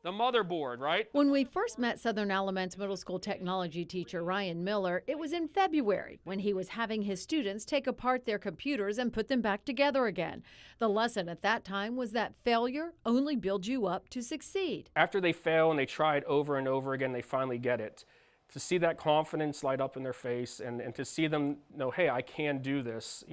the motherboard, right? When we first met Southern Element's middle school technology teacher Ryan Miller, it was in February when he was having his students take apart their computers and put them back together again. The lesson at that time was that failure only builds you up to succeed. After they fail and they try it over and over again, they finally get it. To see that confidence light up in their face and to see them know, hey, I can do this,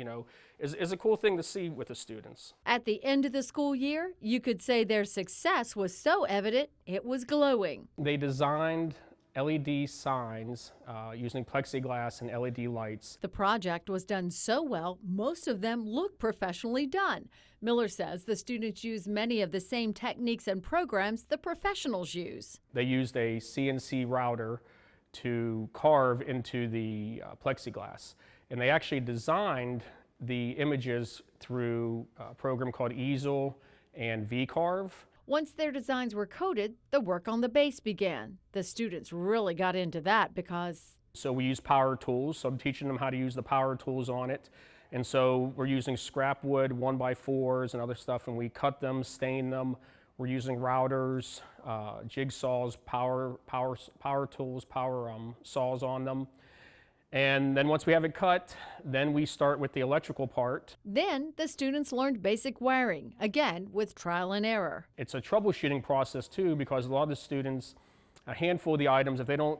is a cool thing to see with the students. At the end of the school year, you could say their success was so evident it was glowing. They designed LED signs using plexiglass and LED lights. The project was done so well, most of them look professionally done. Miller says the students use many of the same techniques and programs the professionals use. They used a CNC router to carve into the plexiglass. And they actually designed the images through a program called Easel and VCarve. Once their designs were coded, the work on the base began. The students really got into that because... So we use power tools, so I'm teaching them how to use the power tools on it. And so we're using scrap wood, 1x4s and other stuff, and we cut them, stain them. We're using routers, jigsaws, power tools, saws on them. And then once we have it cut, then we start with the electrical part. Then the students learned basic wiring, again with trial and error. It's a troubleshooting process too, because a lot of the students, a handful of the items, if they don't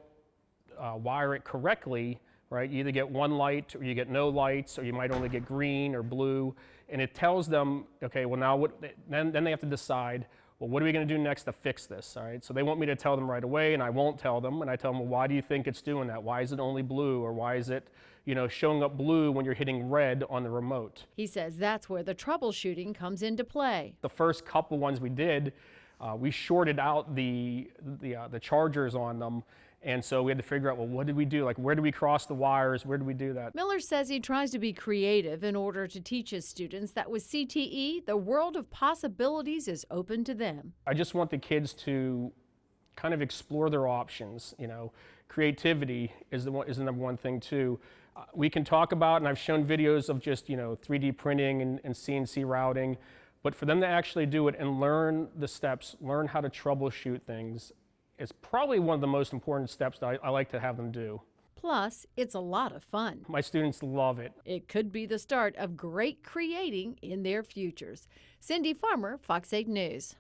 wire it correctly, right, you either get one light or you get no lights, or you might only get green or blue, and it tells them, okay, well now then they have to decide, well, what are we going to do next to fix this, all right? So they want me to tell them right away, and I won't tell them, and I tell them, well, why do you think it's doing that? Why is it only blue, or why is it, showing up blue when you're hitting red on the remote? He says that's where the troubleshooting comes into play. The first couple ones we did, we shorted out the chargers on them. And so we had to figure out, well, what did we do? Like, where do we cross the wires? Where do we do that? Miller says he tries to be creative in order to teach his students that with CTE, the world of possibilities is open to them. I just want the kids to kind of explore their options. Creativity is the number one thing too. We can talk about, and I've shown videos of just 3D printing and CNC routing, but for them to actually do it and learn the steps, learn how to troubleshoot things, it's probably one of the most important steps that I like to have them do. Plus, it's a lot of fun. My students love it. It could be the start of great creating in their futures. Cindy Farmer, Fox 8 News.